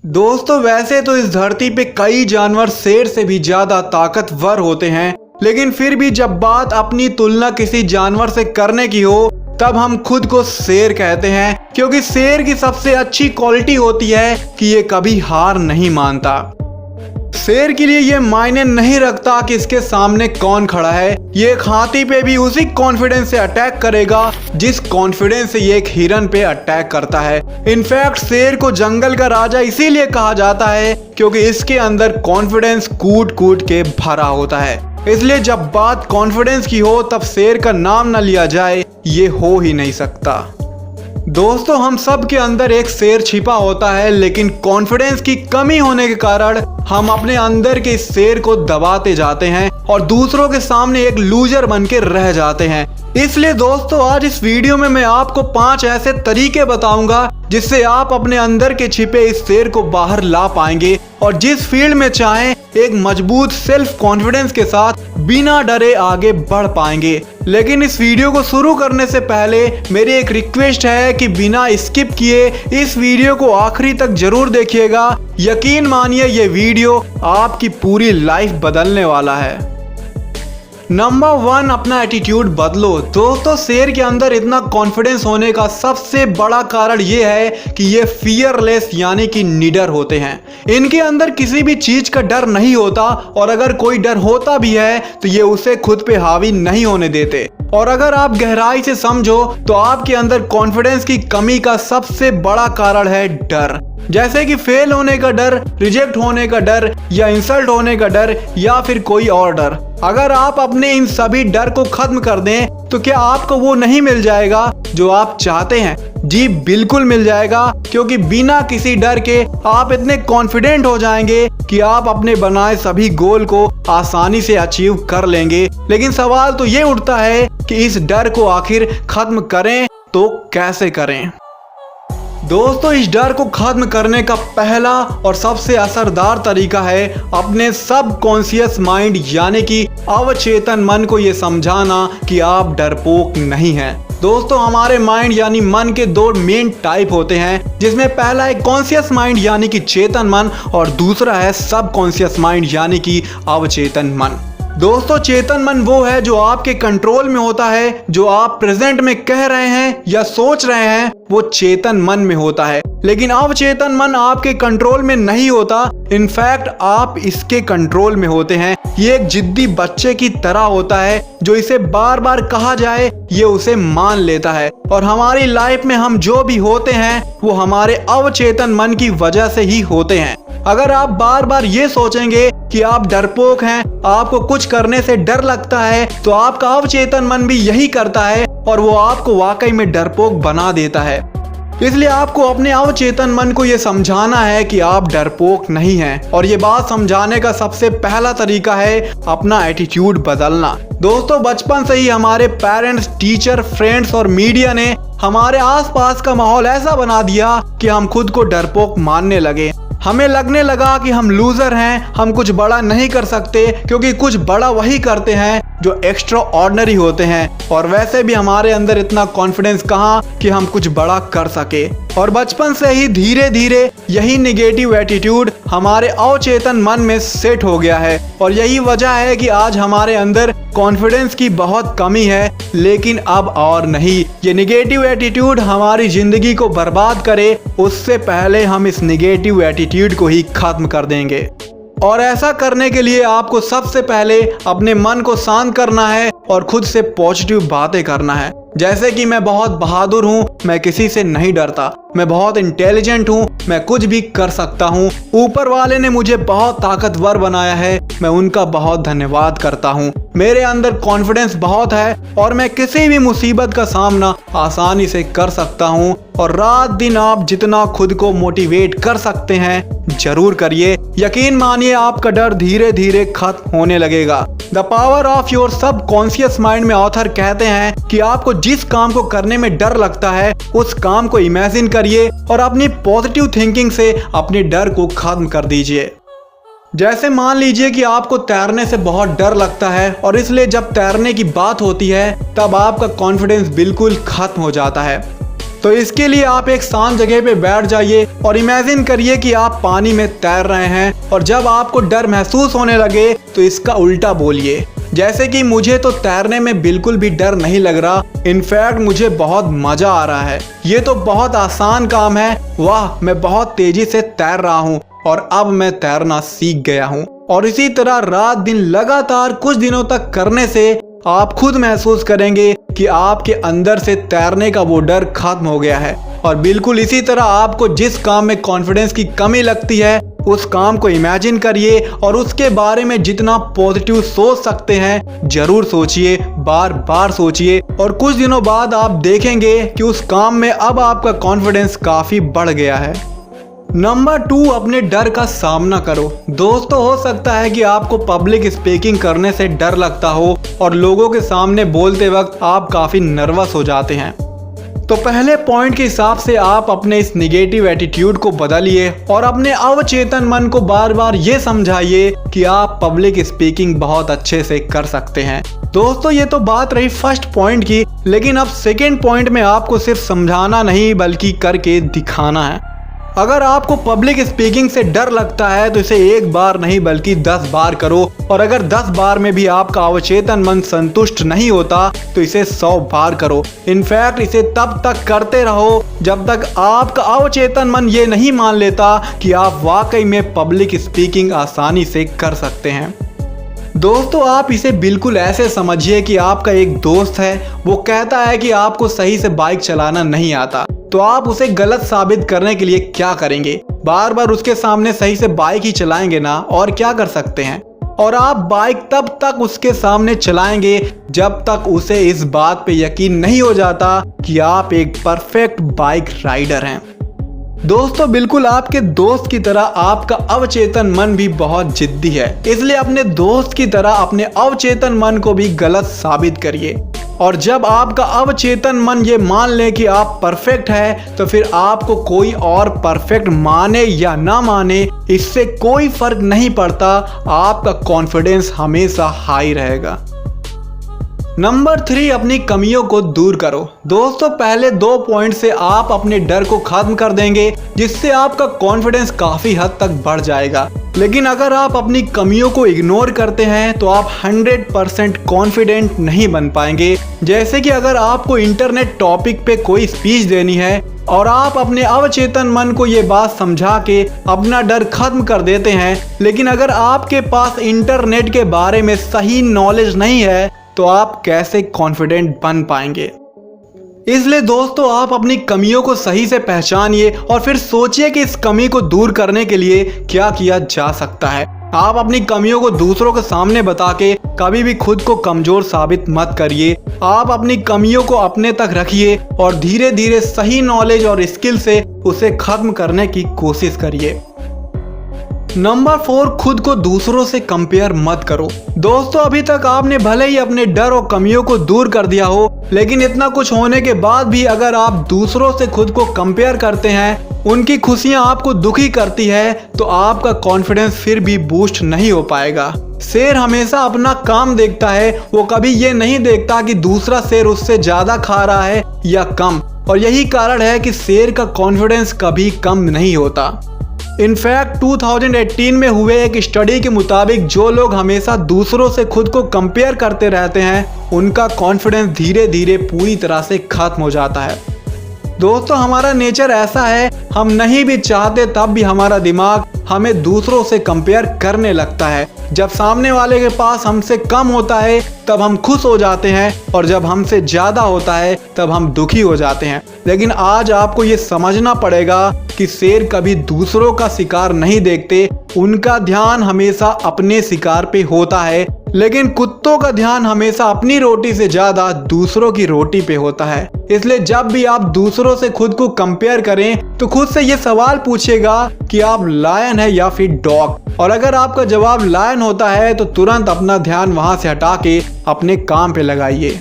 दोस्तों वैसे तो इस धरती पे कई जानवर शेर से भी ज्यादा ताकतवर होते हैं, लेकिन फिर भी जब बात अपनी तुलना किसी जानवर से करने की हो तब हम खुद को शेर कहते हैं, क्योंकि शेर की सबसे अच्छी क्वालिटी होती है कि ये कभी हार नहीं मानता। शेर के लिए ये मायने नहीं रखता कि इसके सामने कौन खड़ा है, ये एक हाथी पे भी उसी कॉन्फिडेंस से अटैक करेगा जिस कॉन्फिडेंस से ये एक हिरन पे अटैक करता है। इनफैक्ट शेर को जंगल का राजा इसीलिए कहा जाता है क्योंकि इसके अंदर कॉन्फिडेंस कूट कूट के भरा होता है। इसलिए जब बात कॉन्फिडेंस की हो तब शेर का नाम न लिया जाए, ये हो ही नहीं सकता। दोस्तों हम सब के अंदर एक शेर छिपा होता है, लेकिन कॉन्फिडेंस की कमी होने के कारण हम अपने अंदर के इस शेर को दबाते जाते हैं और दूसरों के सामने एक लूजर बन के रह जाते हैं। इसलिए दोस्तों आज इस वीडियो में मैं आपको 5 ऐसे तरीके बताऊंगा जिससे आप अपने अंदर के छिपे इस शेर को बाहर ला पाएंगे और जिस फील्ड में चाहें एक मजबूत सेल्फ कॉन्फिडेंस के साथ बिना डरे आगे बढ़ पाएंगे। लेकिन इस वीडियो को शुरू करने से पहले मेरी एक रिक्वेस्ट है कि बिना स्किप किए इस वीडियो को आखिरी तक जरूर देखिएगा। यकीन मानिए ये वीडियो आपकी पूरी लाइफ बदलने वाला है। नंबर 1, अपना एटीट्यूड बदलो। दोस्तों शेर के अंदर इतना कॉन्फिडेंस होने का सबसे बड़ा कारण ये है कि ये फियरलेस यानी कि निडर होते हैं। इनके अंदर किसी भी चीज का डर नहीं होता और अगर कोई डर होता भी है तो ये उसे खुद पे हावी नहीं होने देते। और अगर आप गहराई से समझो तो आपके अंदर कॉन्फिडेंस की कमी का सबसे बड़ा कारण है डर। जैसे कि फेल होने का डर, रिजेक्ट होने का डर या इंसल्ट होने का डर या फिर कोई और डर। अगर आप अपने इन सभी डर को खत्म कर दें तो क्या आपको वो नहीं मिल जाएगा जो आप चाहते हैं? जी बिल्कुल मिल जाएगा, क्योंकि बिना किसी डर के आप इतने कॉन्फिडेंट हो जाएंगे कि आप अपने बनाए सभी गोल को आसानी से अचीव कर लेंगे। लेकिन सवाल तो ये उठता है कि इस डर को आखिर खत्म करें तो कैसे करें? दोस्तों इस डर को खत्म करने का पहला और सबसे असरदार तरीका है अपने सबकॉन्शियस माइंड यानी कि अवचेतन मन को ये समझाना कि आप डरपोक नहीं हैं। दोस्तों हमारे माइंड यानी मन के 2 मेन टाइप होते हैं, जिसमें पहला है कॉन्शियस माइंड यानी कि चेतन मन और दूसरा है सबकॉन्शियस माइंड यानी कि अवचेतन मन। दोस्तों चेतन मन वो है जो आपके कंट्रोल में होता है, जो आप प्रेजेंट में कह रहे हैं या सोच रहे हैं वो चेतन मन में होता है। लेकिन अवचेतन मन आपके कंट्रोल में नहीं होता, इनफैक्ट आप इसके कंट्रोल में होते हैं। ये एक जिद्दी बच्चे की तरह होता है, जो इसे बार बार कहा जाए ये उसे मान लेता है। और हमारी लाइफ में हम जो भी होते हैं वो हमारे अवचेतन मन की वजह से ही होते हैं। अगर आप बार बार ये सोचेंगे कि आप डरपोक हैं, आपको कुछ करने से डर लगता है, तो आपका अवचेतन मन भी यही करता है और वो आपको वाकई में डरपोक बना देता है। इसलिए आपको अपने अवचेतन मन को ये समझाना है कि आप डरपोक नहीं हैं, और ये बात समझाने का सबसे पहला तरीका है अपना एटीट्यूड बदलना। दोस्तों बचपन से ही हमारे पेरेंट्स, टीचर, फ्रेंड्स और मीडिया ने हमारे आसपास का माहौल ऐसा बना दिया कि हम खुद को डरपोक मानने लगे। हमें लगने लगा कि हम लूजर हैं, हम कुछ बड़ा नहीं कर सकते, क्योंकि कुछ बड़ा वही करते हैं जो एक्स्ट्रा ऑर्डिनरी होते हैं। और वैसे भी हमारे अंदर इतना कॉन्फिडेंस कहाँ कि हम कुछ बड़ा कर सके। और बचपन से ही धीरे धीरे यही नेगेटिव एटीट्यूड हमारे अवचेतन मन में सेट हो गया है, और यही वजह है कि आज हमारे अंदर कॉन्फिडेंस की बहुत कमी है। लेकिन अब और नहीं, ये नेगेटिव एटीट्यूड हमारी जिंदगी को बर्बाद करे उससे पहले हम इस नेगेटिव एटीट्यूड को ही खत्म कर देंगे। और ऐसा करने के लिए आपको सबसे पहले अपने मन को शांत करना है और खुद से पॉजिटिव बातें करना है। जैसे कि मैं बहुत बहादुर हूँ, मैं किसी से नहीं डरता, मैं बहुत इंटेलिजेंट हूँ, मैं कुछ भी कर सकता हूँ, ऊपर वाले ने मुझे बहुत ताकतवर बनाया है, मैं उनका बहुत धन्यवाद करता हूँ, मेरे अंदर कॉन्फिडेंस बहुत है और मैं किसी भी मुसीबत का सामना आसानी से कर सकता हूँ। और रात दिन आप जितना खुद को मोटिवेट कर सकते हैं जरूर करिए। यकीन मानिए आपका डर धीरे धीरे खत्म होने लगेगा। The power of your subconscious mind में ऑथर कहते हैं कि आपको जिस काम को करने में डर लगता है उस काम को इमेजिन करिए और अपनी पॉजिटिव थिंकिंग से अपने डर को खत्म कर दीजिए। जैसे मान लीजिए कि आपको तैरने से बहुत डर लगता है और इसलिए जब तैरने की बात होती है तब आपका कॉन्फिडेंस बिल्कुल खत्म हो जाता है। तो इसके लिए आप एक शांत जगह पे बैठ जाइए और इमेजिन करिए कि आप पानी में तैर रहे हैं और जब आपको डर महसूस होने लगे तो इसका उल्टा बोलिए, जैसे कि मुझे तो तैरने में बिल्कुल भी डर नहीं लग रहा, इनफैक्ट मुझे बहुत मजा आ रहा है, ये तो बहुत आसान काम है, वाह मैं बहुत तेजी से तैर रहा हूँ और अब मैं तैरना सीख गया हूँ। और इसी तरह रात दिन लगातार कुछ दिनों तक करने से आप खुद महसूस करेंगे कि आपके अंदर से तैरने का वो डर खत्म हो गया है। और बिल्कुल इसी तरह आपको जिस काम में कॉन्फिडेंस की कमी लगती है उस काम को इमेजिन करिए और उसके बारे में जितना पॉजिटिव सोच सकते हैं जरूर सोचिए, बार बार सोचिए और कुछ दिनों बाद आप देखेंगे कि उस काम में अब आपका कॉन्फिडेंस काफी बढ़ गया है। नंबर 2, अपने डर का सामना करो। दोस्तों, हो सकता है कि आपको पब्लिक स्पीकिंग करने से डर लगता हो और लोगों के सामने बोलते वक्त आप काफी नर्वस हो जाते हैं। तो पहले पॉइंट के हिसाब से आप अपने इस निगेटिव एटीट्यूड को बदलिए और अपने अवचेतन मन को बार बार ये समझाइए कि आप पब्लिक स्पीकिंग बहुत अच्छे से कर सकते हैं। दोस्तों, ये तो बात रही फर्स्ट पॉइंट की, लेकिन अब सेकेंड पॉइंट में आपको सिर्फ समझाना नहीं बल्कि करके दिखाना है। अगर आपको पब्लिक स्पीकिंग से डर लगता है तो इसे एक बार नहीं बल्कि 10 बार करो और अगर 10 बार में भी आपका अवचेतन मन संतुष्ट नहीं होता तो इसे 100 बार करो। इनफैक्ट इसे तब तक करते रहो जब तक आपका अवचेतन मन ये नहीं मान लेता कि आप वाकई में पब्लिक स्पीकिंग आसानी से कर सकते हैं। दोस्तों, आप इसे बिल्कुल ऐसे समझिए कि आपका एक दोस्त है, वो कहता है कि आपको सही से बाइक चलाना नहीं आता, तो आप उसे गलत साबित करने के लिए क्या करेंगे? बार बार उसके सामने सही से बाइक ही चलाएंगे ना, और क्या कर सकते हैं। और आप बाइक तब तक उसके सामने चलाएंगे जब तक उसे इस बात पे यकीन नहीं हो जाता कि आप एक परफेक्ट बाइक राइडर हैं। दोस्तों, बिल्कुल आपके दोस्त की तरह आपका अवचेतन मन भी बहुत जिद्दी है, इसलिए अपने दोस्त की तरह अपने अवचेतन मन को भी गलत साबित करिए। और जब आपका अवचेतन मन ये मान ले कि आप परफेक्ट है तो फिर आपको कोई और परफेक्ट माने या ना माने इससे कोई फर्क नहीं पड़ता, आपका कॉन्फिडेंस हमेशा हाई रहेगा। नंबर 3, अपनी कमियों को दूर करो। दोस्तों, पहले 2 पॉइंट से आप अपने डर को खत्म कर देंगे जिससे आपका कॉन्फिडेंस काफी हद तक बढ़ जाएगा। लेकिन अगर आप अपनी कमियों को इग्नोर करते हैं तो आप 100% कॉन्फिडेंट नहीं बन पाएंगे। जैसे कि अगर आपको इंटरनेट टॉपिक पे कोई स्पीच देनी है और आप अपने अवचेतन मन को ये बात समझा के अपना डर खत्म कर देते हैं, लेकिन अगर आपके पास इंटरनेट के बारे में सही नॉलेज नहीं है तो आप कैसे कॉन्फिडेंट बन पाएंगे। इसलिए दोस्तों, आप अपनी कमियों को सही से पहचानिए और फिर सोचिए कि इस कमी को दूर करने के लिए क्या किया जा सकता है। आप अपनी कमियों को दूसरों के सामने बता के कभी भी खुद को कमजोर साबित मत करिए। आप अपनी कमियों को अपने तक रखिए और धीरे धीरे सही नॉलेज और स्किल से उसे खत्म करने की कोशिश करिए। नंबर 4, खुद को दूसरों से कंपेयर मत करो। दोस्तों, अभी तक आपने भले ही अपने डर और कमियों को दूर कर दिया हो, लेकिन इतना कुछ होने के बाद भी अगर आप दूसरों से खुद को कंपेयर करते हैं, उनकी खुशियां आपको दुखी करती है, तो आपका कॉन्फिडेंस फिर भी बूस्ट नहीं हो पाएगा। शेर हमेशा अपना काम देखता है, वो कभी ये नहीं देखता कि दूसरा शेर उससे ज्यादा खा रहा है या कम, और यही कारण है कि शेर का कॉन्फिडेंस कभी कम नहीं होता। इनफैक्ट 2018 में हुए एक स्टडी के मुताबिक जो लोग हमेशा दूसरों से खुद को कंपेयर करते रहते हैं उनका कॉन्फिडेंस धीरे धीरे पूरी तरह से खत्म हो जाता है। दोस्तों, हमारा नेचर ऐसा है, हम नहीं भी चाहते तब भी हमारा दिमाग हमें दूसरों से कंपेयर करने लगता है। जब सामने वाले के पास हमसे कम होता है तब हम खुश हो जाते हैं और जब हमसे ज़्यादा होता है तब हम दुखी हो जाते हैं। लेकिन आज आपको ये समझना पड़ेगा कि शेर कभी दूसरों का शिकार नहीं देखते, उनका ध्यान हमेशा अपने शिकार पे होता है, लेकिन कुत्तों का ध्यान हमेशा अपनी रोटी से ज़्यादा दूसरों की रोटी पे होता है। इसलिए जब भी आप दूसरों से खुद को कंपेयर करें तो खुद से ये सवाल पूछिएगा कि आप लायन है या फिर डॉग, और अगर आपका जवाब लायन होता है तो तुरंत अपना ध्यान वहां से हटा के अपने काम पे लगाइए।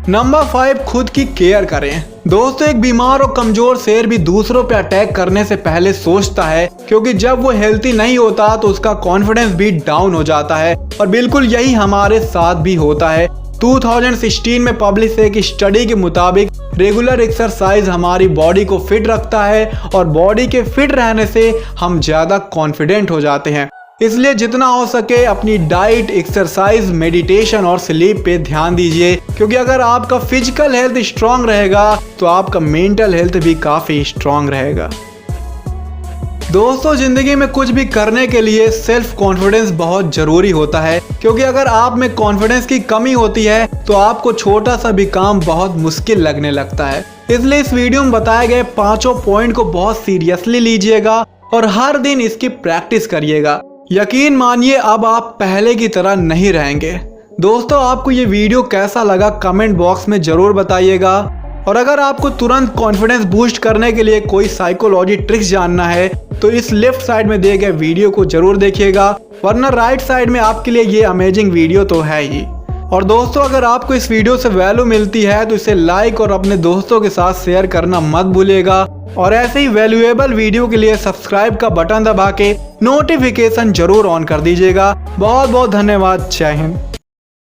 नंबर 5, खुद की केयर करें। दोस्तों, एक बीमार और कमजोर शेर भी दूसरों पे अटैक करने से पहले सोचता है, क्योंकि जब वो हेल्थी नहीं होता तो उसका कॉन्फिडेंस भी डाउन हो जाता है, और बिल्कुल यही हमारे साथ भी होता है। 2016 में पब्लिश एक स्टडी के मुताबिक रेगुलर एक्सरसाइज हमारी बॉडी को फिट रखता है और बॉडी के फिट रहने से हम ज़्यादा कॉन्फिडेंट हो जाते हैं। इसलिए जितना हो सके अपनी डाइट, एक्सरसाइज, मेडिटेशन और स्लीप पे ध्यान दीजिए, क्योंकि अगर आपका फिजिकल हेल्थ स्ट्रांग रहेगा तो आपका मेंटल हेल्थ भी काफ़ी स्ट्रांग रहेगा। दोस्तों, जिंदगी में कुछ भी करने के लिए सेल्फ कॉन्फिडेंस बहुत ज़रूरी होता है, क्योंकि अगर आप में कॉन्फिडेंस की कमी होती है तो आपको छोटा सा भी काम बहुत मुश्किल लगने लगता है। इसलिए इस वीडियो में बताए गए 5 पॉइंट को बहुत सीरियसली लीजिएगा और हर दिन इसकी प्रैक्टिस करिएगा। यकीन मानिए अब आप पहले की तरह नहीं रहेंगे। दोस्तों, आपको ये वीडियो कैसा लगा कमेंट बॉक्स में ज़रूर बताइएगा। और अगर आपको तुरंत कॉन्फिडेंस बूस्ट करने के लिए कोई साइकोलॉजी ट्रिक्स जानना है तो इस लेफ्ट साइड में दिए गए वीडियो को जरूर देखिएगा, वरना राइट साइड में आपके लिए ये अमेजिंग वीडियो तो है ही। और दोस्तों, अगर आपको इस वीडियो से वैल्यू मिलती है तो इसे लाइक और अपने दोस्तों के साथ शेयर करना मत भूलिएगा। और ऐसे ही वैल्यूएबल वीडियो के लिए सब्सक्राइब का बटन दबा के नोटिफिकेशन जरूर ऑन कर दीजिएगा। बहुत बहुत धन्यवाद। जय हिंद।